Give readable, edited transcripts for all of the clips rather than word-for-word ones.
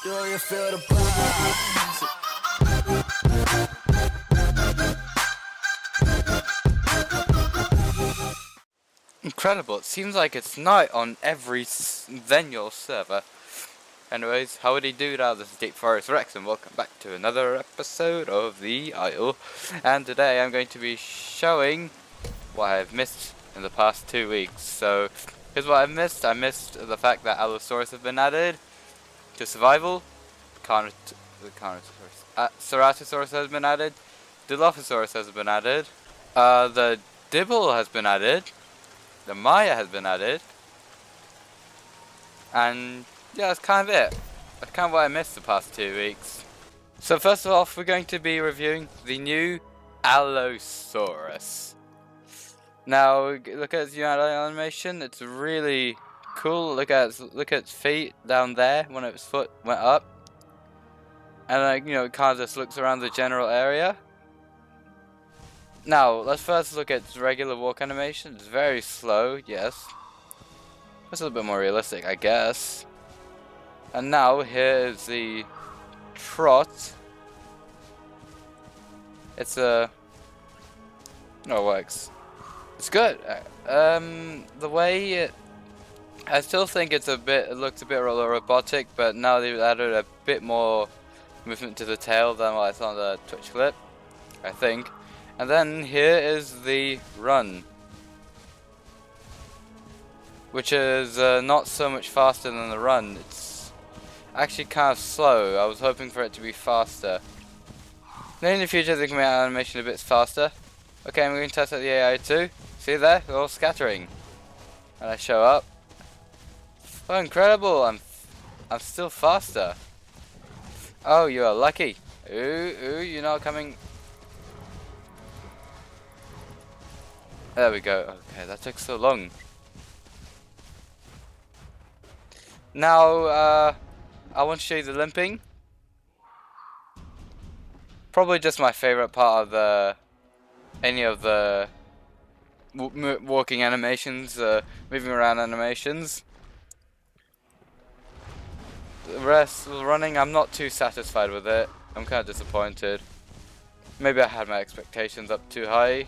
Do you feel the vibes? Incredible, it seems like it's night on every Venue server. Anyways, howdy do now, this is DeepForestRex and welcome back to another episode of the Allo. And today I'm going to be showing what I've missed in the past 2 weeks. So, here's what I've missed. I missed the fact that Allosaurus has been added to survival. Ceratosaurus has been added. Dilophosaurus has been added. The Dibble has been added. The Maya has been added. And yeah, that's kind of it. That's kind of what I missed the past 2 weeks. So first of all, we're going to be reviewing the new Allosaurus. Now, look at its animation. It's really cool. Look at its feet down there when its foot went up. And it kind of just looks around the general area. Now, let's first look at its regular walk animation. It's very slow, yes. It's a little bit more realistic, I guess. And now, here is the trot. It's no, it works. It's good. The way it, I still think it looks a bit robotic, but now they've added a bit more movement to the tail than what I saw on the Twitch clip, I think. And then here is the run, which is not so much faster than the run. It's actually kind of slow. I was hoping for it to be faster. Then in the future they can make animation a bit faster. Okay, I'm going to test out the AI too. See there? They're all scattering. And I show up. Oh, incredible! I'm still faster. Oh, you are lucky. Ooh, you're not coming. There we go. Okay, that took so long. Now, I want to show you the limping. Probably just my favorite part of any of the walking animations, moving around animations. The rest, running, I'm not too satisfied with it. I'm kind of disappointed. Maybe I had my expectations up too high.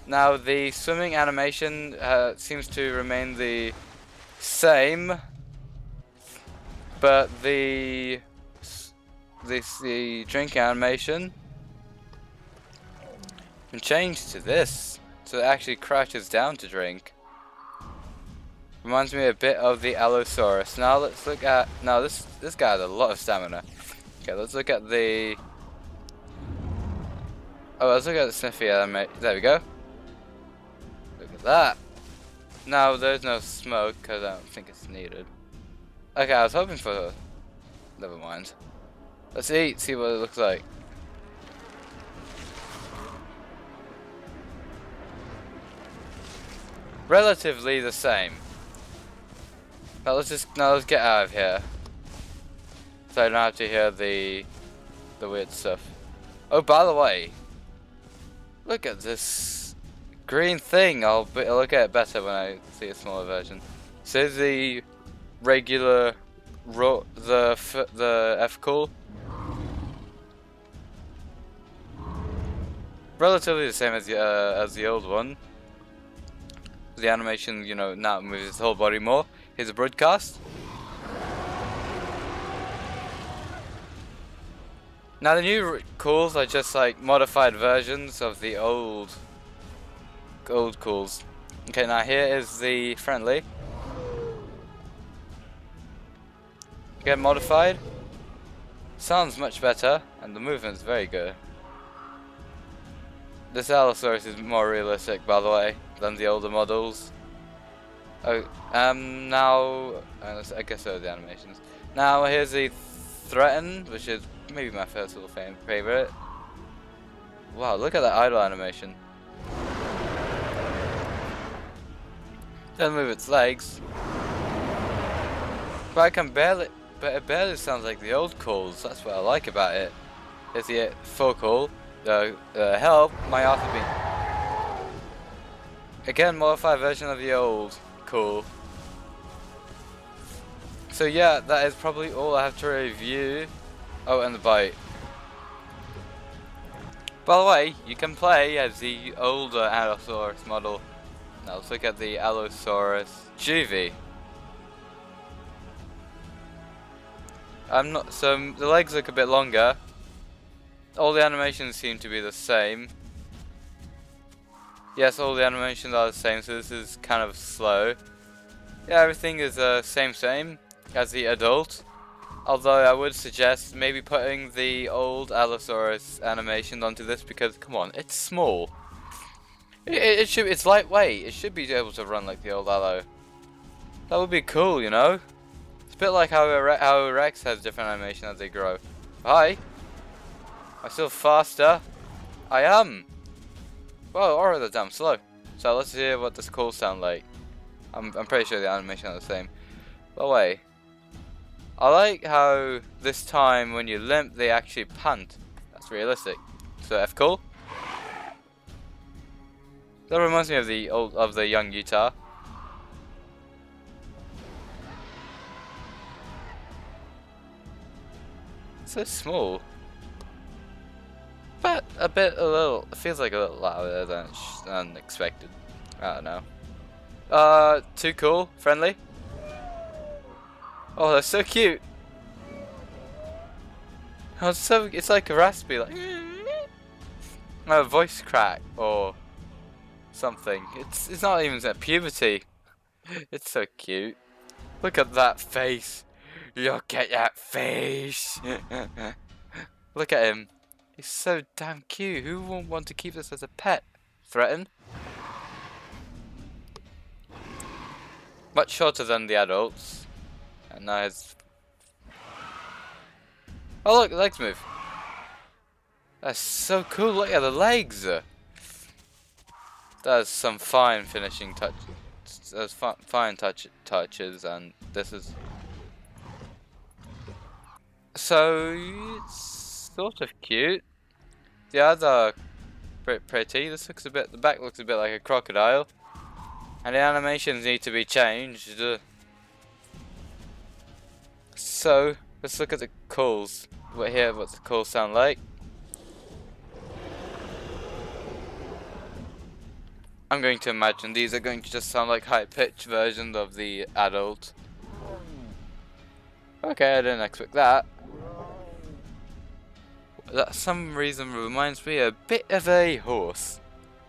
Now the swimming animation seems to remain the same, but the drink animation can change to this, so it actually crouches down to drink. Reminds me a bit of the Allosaurus. Now let's look at, this guy has a lot of stamina. Okay, let's look at the, let's look at the sniffy animation. There we go. Look at that. Now there's no smoke because I don't think it's needed. Okay, I was hoping for, never mind. Let's eat, see what it looks like. Relatively the same. Now let's get out of here, so I don't have to hear the weird stuff. Oh, by the way, look at this green thing. I'll look at it better when I see a smaller version. So the regular the F call, relatively the same as the old one. The animation, now moves its whole body more. Here's a broadcast. Now the new calls are just like modified versions of the old calls. Okay, now here is the friendly. Again, modified. Sounds much better, and the movement's very good. This Allosaurus is more realistic, by the way, than the older models. Oh, now, I guess those are the animations. Now here's the threaten, which is maybe my first little favorite. Wow, look at that idle animation. Doesn't move its legs. But it barely sounds like the old calls. That's what I like about it. It's the full call. Help, my arthur beam. Again, modified version of the old call. So yeah, that is probably all I have to review. Oh, and the bite. By the way, you can play as the older Allosaurus model. Now let's look at the Allosaurus Juvie. So the legs look a bit longer. All the animations seem to be the same. Yes, all the animations are the same, so this is kind of slow. Yeah, everything is same as the adult. Although I would suggest maybe putting the old Allosaurus animation onto this because, come on, it's small. It's lightweight. It should be able to run like the old Allo. That would be cool, you know? It's a bit like how Rex has different animation as they grow. Hi. Am I still faster? I am. Whoa, or they're damn slow. So let's hear what this calls sound like. I'm pretty sure the animation are the same. By the way, I like how this time when you limp they actually pant. That's realistic. So F cool. That reminds me of the young Utah. So small. But a little, it feels like a little louder than expected. I don't know. Too cool, friendly. Oh, they're so cute. Oh, it's like a raspy, like a voice crack or something. It's not even at puberty. It's so cute. Look at that face. Look at that face. Look at him. He's so damn cute. Who won't want to keep this as a pet? Threaten? Much shorter than the adults. And now his... Oh look, the legs move. That's so cool. Look at the legs. That's some fine finishing touch. There's fine touches, and this is... So it's sort of cute. The others are pretty. This looks a bit. The back looks a bit like a crocodile, and the animations need to be changed. So let's look at the calls. What the calls sound like. I'm going to imagine these are going to just sound like high-pitched versions of the adult. Okay, I didn't expect that. That for some reason reminds me a bit of a horse.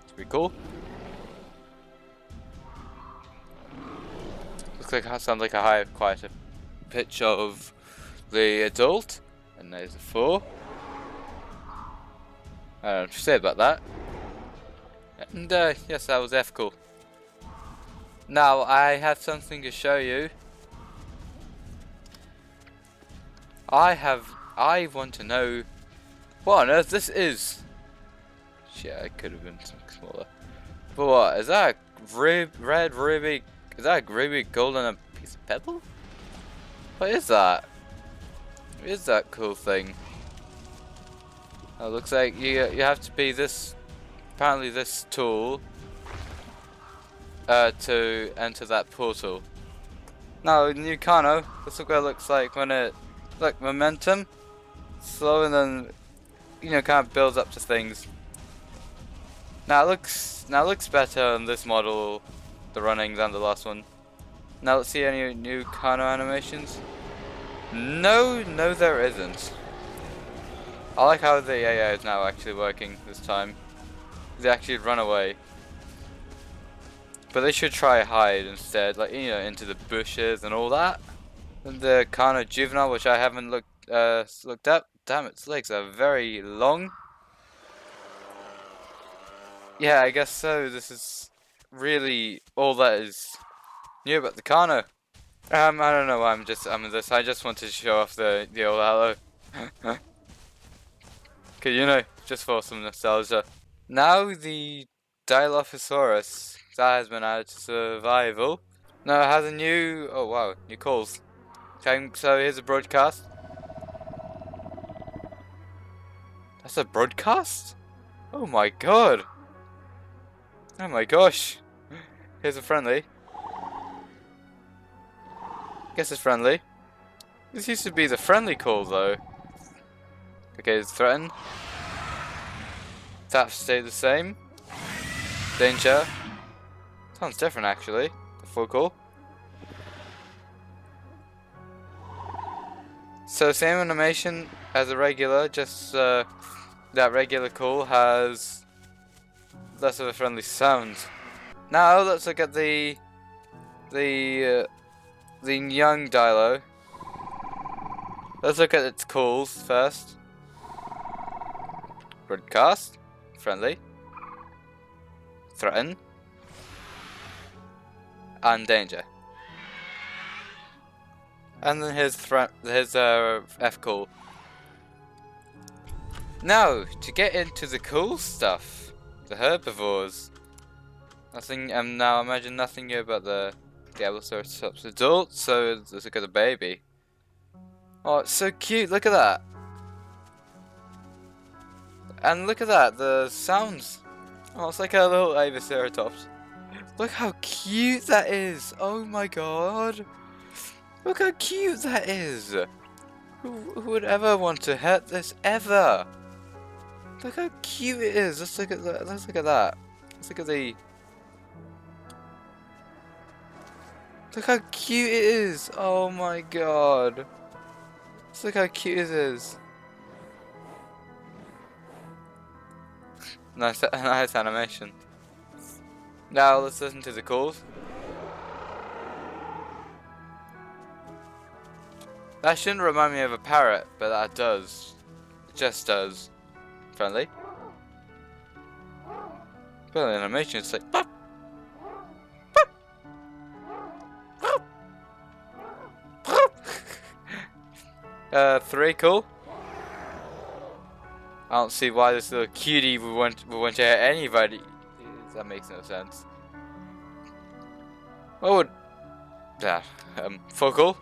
It's pretty cool. Looks like it sounds like a quieter pitch of the adult. And there's a 4. I don't know what to say about that. And yes, that was F cool. Now I have something to show you. I want to know what on earth this is. Shit, it could have been something smaller. But what, is that a red ruby? Is that a ruby gold and a piece of pebble? What is that? What is that cool thing? Oh, looks like you have to be this, apparently this tall, to enter that portal. Now, new Kano, this is what it looks like when it, look, momentum, slow, and then, you know, kind of builds up to things. Now it looks better on this model, the running, than the last one. Now let's see any new Kano animations. No, there isn't. I like how the AI is now actually working this time. They actually run away. But they should try hide instead, like, you know, into the bushes and all that. And the Kano Juvenile, which I haven't looked up. Damn, its legs are very long. Yeah, I guess so. This is really all that is new about the Kano. I don't know why I'm in this. I just wanted to show off the old Allo. Cause you know, just for some nostalgia. Now the Dilophosaurus that has been added to survival. Now it has a new, oh wow, new calls. Okay, so here's a broadcast. That's a broadcast? Oh my god. Oh my gosh. Here's a friendly. Guess it's friendly. This used to be the friendly call though. Okay, threaten. That stayed the same. Danger. Sounds different actually. The full call. So same animation as a regular, just that regular call has less of a friendly sound. Now let's look at the young Dilo. Let's look at its calls first. Broadcast, friendly, threaten, and danger. And then his F call. Now to get into the cool stuff, the herbivores. Nothing. Now imagine nothing new about the Allosaurus adult. So let's look at the baby. Oh, it's so cute. Look at that. And look at that. The sounds. Oh, it's like a little Avaceratops. Look how cute that is. Oh my god. Look how cute that is! Who would ever want to hurt this ever? Look how cute it is. Let's look at that. Let's look at that. Let's look at the. Look how cute it is! Oh my god! Let's look how cute it is. Nice animation. Now let's listen to the calls. That shouldn't remind me of a parrot, but that does. It just does. Friendly. But the animation is like pop, pop, pop, pop. 3 cool. I don't see why this little cutie would want to hit anybody. That makes no sense. What would? Yeah. 4 cool.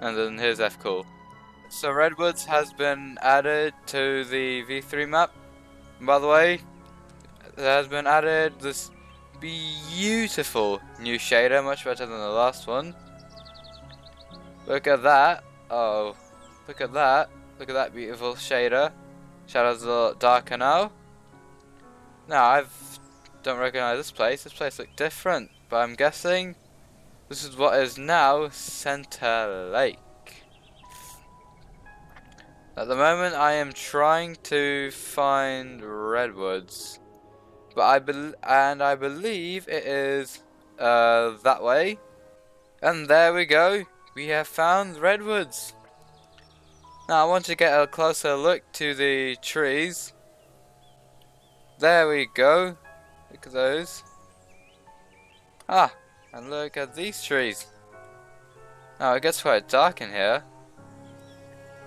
And then here's F call. So Redwoods has been added to the V3 map. And by the way, there has been added this beautiful new shader, much better than the last one. Look at that. Oh, look at that. Look at that beautiful shader. Shadows a lot darker now. Now I don't recognize this place. This place looks different, but I'm guessing this is what is now Center Lake. At the moment, I am trying to find redwoods, but I believe it is that way. And there we go. We have found redwoods. Now I want to get a closer look to the trees. There we go. Look at those. Ah. And look at these trees. Now it gets quite dark in here.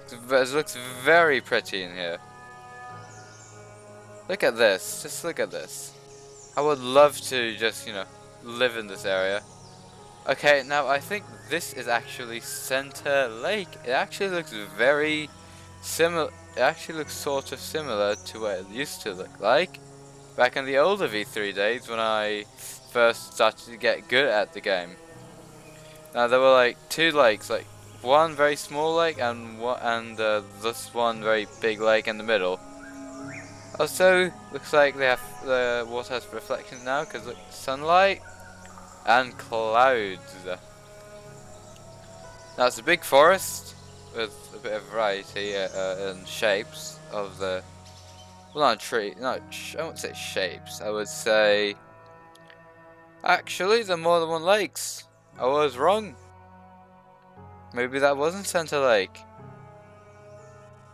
It looks very pretty in here. Look at this. Just look at this. I would love to just, live in this area. Okay, now I think this is actually Center Lake. It actually looks very similar. It actually looks sort of similar to what it used to look like back in the older V3 days when I first started to get good at the game. Now there were like 2 lakes, like one very small lake and this one very big lake in the middle. Also, looks like they have the water has reflections now because look, sunlight and clouds. Now it's a big forest with a bit of variety in shapes of the. Well, not tree. No, I won't say shapes. I would say. Actually, there are more than 1 lakes. I was wrong. Maybe that wasn't Center Lake.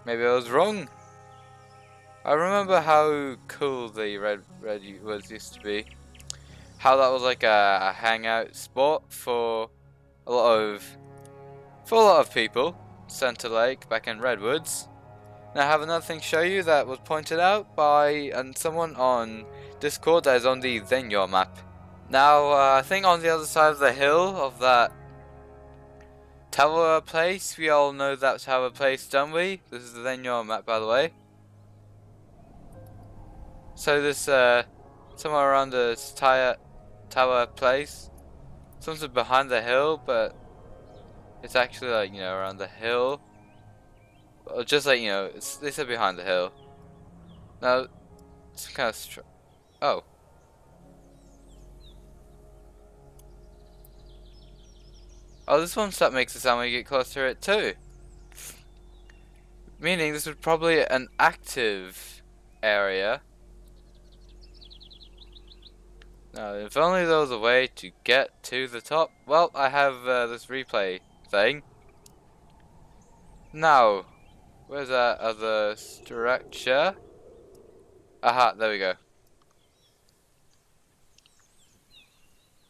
Maybe I was wrong. I remember how cool the redwoods used to be. How that was like a hangout spot for a lot of people. Center Lake back in Redwoods. Now I have another thing to show you that was pointed out by someone on Discord that is on the Then map. Now, I think on the other side of the hill of that tower place, we all know that tower place, don't we? This is the Then map, by the way. So this, somewhere around this tower place, something behind the hill, but it's actually like, you know, around the hill. Or just like, you know, they said behind the hill. Now, it's kind of oh. Oh, this one step makes it sound when you get close to it too. Meaning this was probably an active area. Now, if only there was a way to get to the top. Well, I have this replay thing. Now, where's that other structure? Aha, there we go.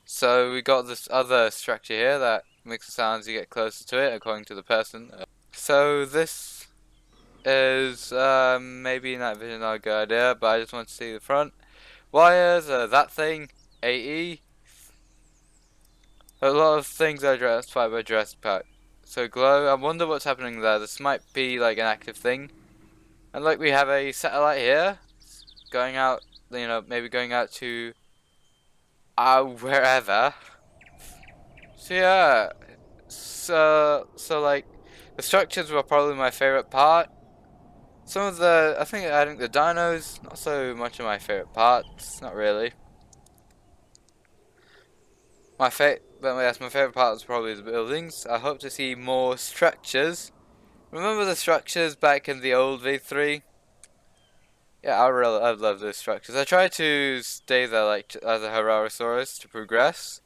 So we got this other structure here that makes the sounds you get closer to it, according to the person. So this is maybe night vision not a good idea, but I just want to see the front wires. That thing, AE. A lot of things are addressed by Jurassic Park. So glow. I wonder what's happening there. This might be like an active thing. And like we have a satellite here, going out. You know, maybe going out to wherever. So yeah, so like the structures were probably my favorite part. Some of the, I think adding the dinos, not so much of my favorite parts, not really. But yes, my favorite part was probably the buildings. I hope to see more structures. Remember the structures back in the old V3? Yeah, I love those structures. I tried to stay there like as a Herosaurus to progress.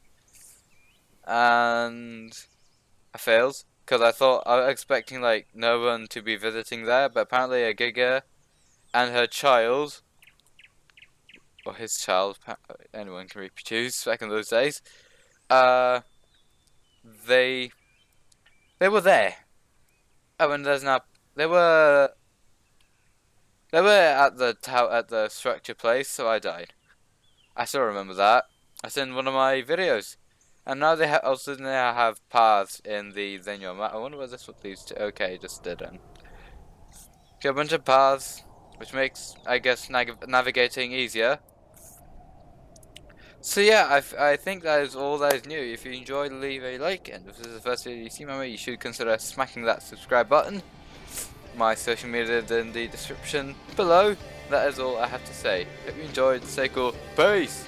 And I failed because I was expecting like no one to be visiting there, but apparently a Giga and her child, or his child, anyone can reproduce back in those days. They were there. Oh, and there's now they were at the structure place, so I died. I still remember that. That's in one of my videos. And now they also now have paths in the Zenyo map. I wonder where this would lead to. Okay, it just didn't. Got a bunch of paths, which makes, I guess, navigating easier. So yeah, I think that is all that is new. If you enjoyed, leave a like, and if this is the first video you see my way, you should consider smacking that subscribe button. My social media is in the description below. That is all I have to say. Hope you enjoyed. Stay cool. Peace!